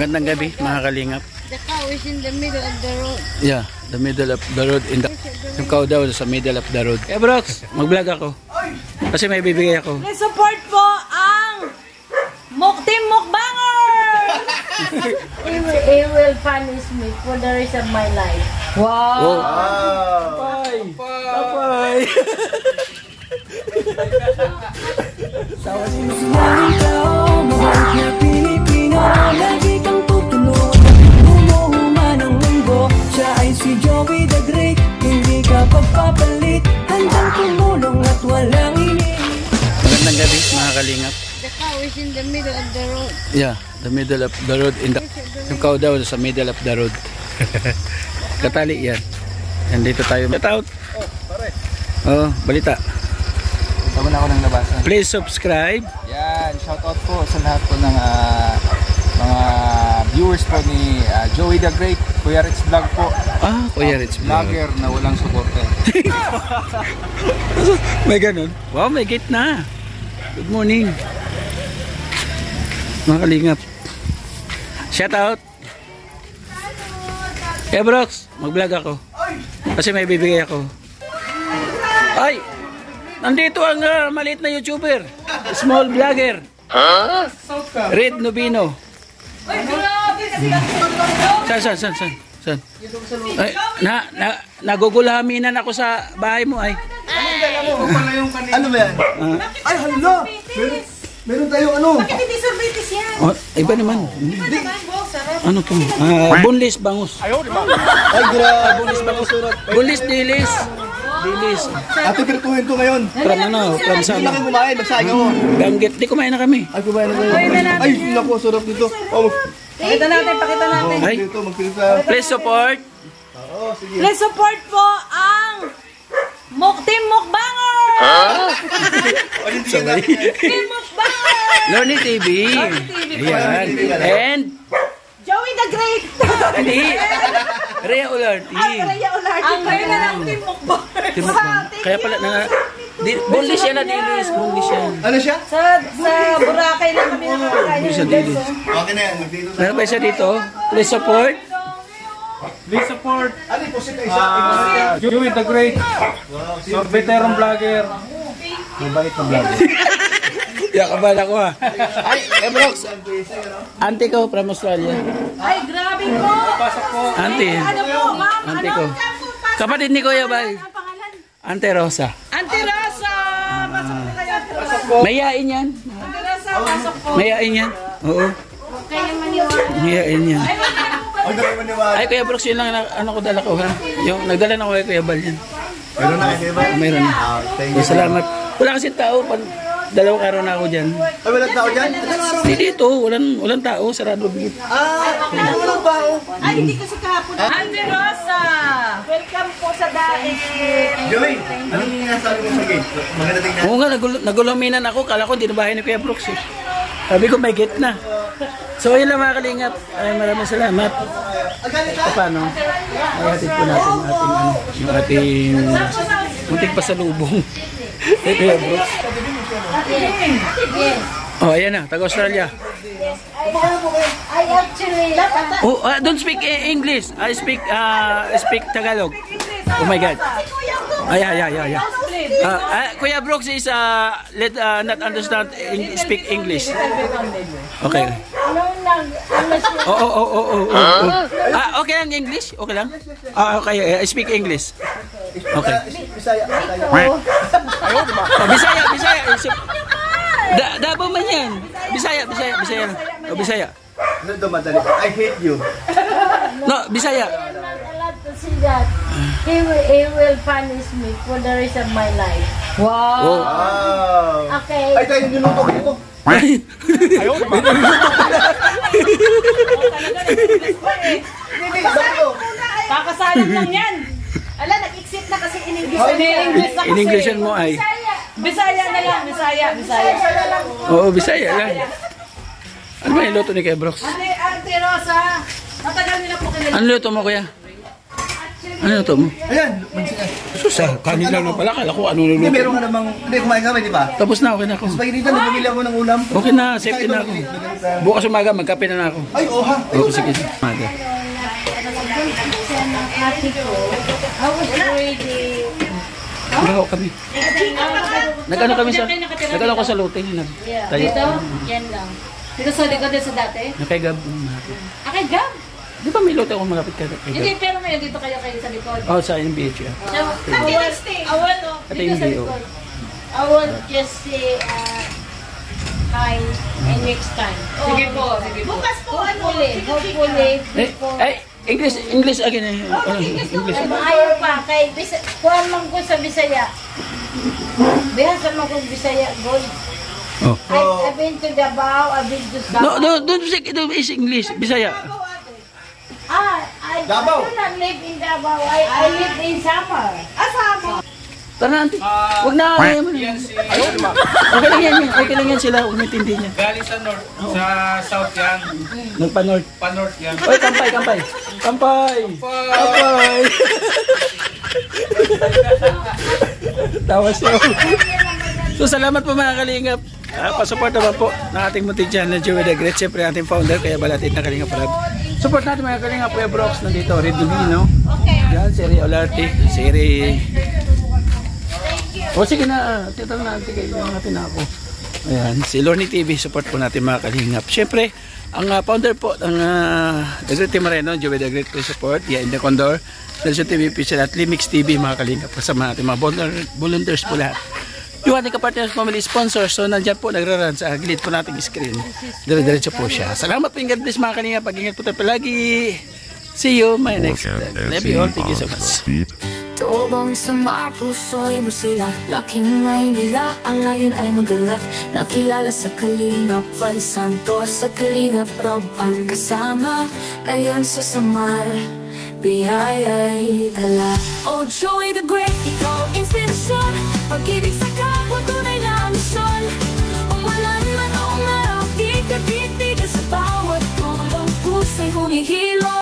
Magandang gabi mga kalingap. The cow is in the middle of the road. Yeah, the middle of the road. Yung cow daw sa middle of the road. Eh Brox, mag-vlog ako. Kasi may bibigay ako. Please support po ang Team Mukbanger! He will punish me for the rest of my life. Wow! Oh. Bye! Bye! Sawa sinungaling tao, mabait na Pilipino, lagi kang tutulungan, bumuhuma ng mundo. Siya ay si Joey the Great, hindi ka pagpapalit, handang tumulong at walang iniinit. Magandang gabi mga kalingap. The cow is in the middle of the road. Yeah, the middle of the road. Yung cow daw sa middle of the road. Katali yan. Nandito tayo. Shout out! Oh, balita. Tama na ako ng labasan. Please subscribe. Yan, shoutout po sa lahat po ng mga viewers po ni Joey the Great, Kuya Rich Vlog po. Ah, Kuya Rich Vlog. Vlogger na walang supporter. May ganun? Wow, may gate na. Good morning. Mga kalingap. Shout out. Hey Brox, mag-vlog ako. Kasi may bibigay ako. Ay! Nandito ang maliit na YouTuber. Small vlogger. Red Nubino. Saan? Ay, nagugulhaminan ako sa bahay mo ay. Ano ba yan? Ay, hala! Meron tayong ano? Bakit hindi sorbetes yan? Oh, iba naman. Iba naman, bo, sarap. Ano to? Bunlis bangus. Ay, grabe! Bunlis dilis. Dilis. Ate, pirtuhin ko ngayon. From ano? From Hindi na kayo sana? kumain, magsayang ako. Ganggit. Di kumain na kami. Ay, kumain na kayo. Ay, naku, sarap dito. Oh, Pakita natin. Ay. dito, magpilita. Please support. Oo, sige. Please support po ang Team Mukbanger! Sabay. Team Mukbanger! Loni TV. Ayan. And Joey the Great! hindi. Rhea Ularti. Ang kayo na lang Team Mukbanger. Timokbang. Kaya pala bunlis yan na dilis. Bunlis yan. Ano siya? Sa Boracay lang kami nakakakain. Bunlis yan dilis. Okay na yan, magdito tayo. Meron pa isa dito. Please support. Please support Ano yung posit na isa? Joey the Great, veteran vlogger. Mabait na vlogger. Yakaban ako ha. Ay, Brox. Auntie ko from Australia. Ay, grabe po! Auntie. Ano po, ma'am? Auntie ko. Kapatid ni Kuya Bay. Ang pangalan? Auntie Rosa. Auntie Rosa! Pasok na kayo, Auntie Rosa. Mayain yan. Auntie Rosa, pasok po. Mayain yan. Oo. Okay yung maniwala. Mayain yan. Ay, wala po ba? Ang dami maniwala. Ay, Kuya Brox, yun lang ano ko dala ko ha. Yung nagdala na ko kay Kuya Bal yan. Meron na kayo, ba? Mayroon na. Thank you. Salamat. Wala kasi tao. Dalawang araw na ako dyan. Ay, walang tao dyan? Ilang araw? Hindi dito. Walang tao. Sarado bigit. Walang tao. Ay, hindi kasi kahapon. Auntie Rosa! Welcome po sa daig. Joey, anong sinasabi mo sa gate? Maganda tingnan. Oo nga, naguluminan ako. Kala ko hindi na bahay ni Kuya Brooks eh. Sabi ko may gate na. So yun lang mga kalingap. Ay, maraming salamat. Paano? Ay, hatid po natin yung ating munting pasalubong. Kay Kuya Brooks. Oh, ayan na. Taga-Australia. I actually... Oh, don't speak English. I speak Tagalog. Oh my God. Ay. Kuya Brooks is not understand speak English. Okay. Oh. Okay lang English? Okay lang? Okay, I speak English. Okay. Bisaya. Oh, Bisaya. Dabo man yan. Bisaya. Oh, Bisaya. Ano dumadali? I hate you. No, Bisaya. I'm not allowed to see that. He will punish me for the rest of my life. Wow! Oh. Wow. Okay. Ay, tayo niluto ko ito. Kakasalang lang yan. Ala, nag-exit na kasi in-English. In-Englishan mo ay. Bisaya na lang, Bisaya. Oo, Bisaya lang. Ano ba yung luto ni Kuya Brooks? Ate Rosa, matagal nila po kilala. Ano luto mo, Kuya? Actually, Ano to mo? Ayan, mansikan. Susa, kanin lang na pala. Kala ko ano Hindi, luluto. meron ka namang, hindi, kumain kami, di ba? Tapos na, okay na ako. Spaghetti, nabili ako ng ulam. Okay na, safety na ako. Bukas umaga, magkape na ako. Ay, oha. Okay, sige. Umaga. Ate ko, I was ready. Nagawa kami. Nag-ano kami sa... Nag-ano ko sa lote. Yeah. Tayo. Dito, yan lang. Dito sa likod din sa dati. Nakagab. Akay, Gab. Di ba may lote akong malapit ka? Hindi, pero ngayon dito kayo sa likod. Oh, sa NBH. Yeah. So, I will, dito sa likod. I will just say, hi, and next time. Sige po, sige po. Bukas po, hopefully, English again eh. English. Ayaw pa, kay kuhan man ko sa Bisaya. Bihasa man ko Bisaya, God. Oh. I've been to Davao, I've been to Davao. No, don't speak is English. Bisaya. I do not live in Davao. I live in Samar. Samar. Tara, auntie. Huwag na. Okay lang yan. Okay lang yan sila. Huwag naintindi niya. Galing sa north, sa south yan. Nagpa-north. Pa-north yan. Oy, kampay. Tawa siya. So, salamat po mga kalingap. Pasupport naman po ng ating munting channel, Joey the Great. Siyempre, ating founder, kaya balatid na Kalingap Rab. Support natin mga kalingap. Kuya Brox, nandito. Red Domino. Yan, si Ray Olarte. Si Ray... O sige na, titang na, sige, yung natin ako. Ayan, si Lorny TV, support po natin mga kalingap. Siyempre, ang founder po ng The Great Team Moreno, Joey the Great, please support. Yeah, in the Condor, Nelson TV official at Limix TV mga kalingap. Kasama natin mga volunteers po lahat. Yung ating kapartners, family sponsors, so nandyan po, nagraran sa gilid po nating screen. Dire-diretso po siya. Salamat po, God bless mga kalingap. Pag-ingat po tayo palagi. See you my next vlog. Love you all. Thank you so much. Tubong sa mga puso'y masila. Laking ngay nila, ang ngayon ay magalat. Nakilala sa Kalingap Val Santos, sa Kalingap Rob ang kasama. Ngayon sa Samar, biyaya'y dala. Oh Joey the Great, ikaw inspirasyon. Pag-ibig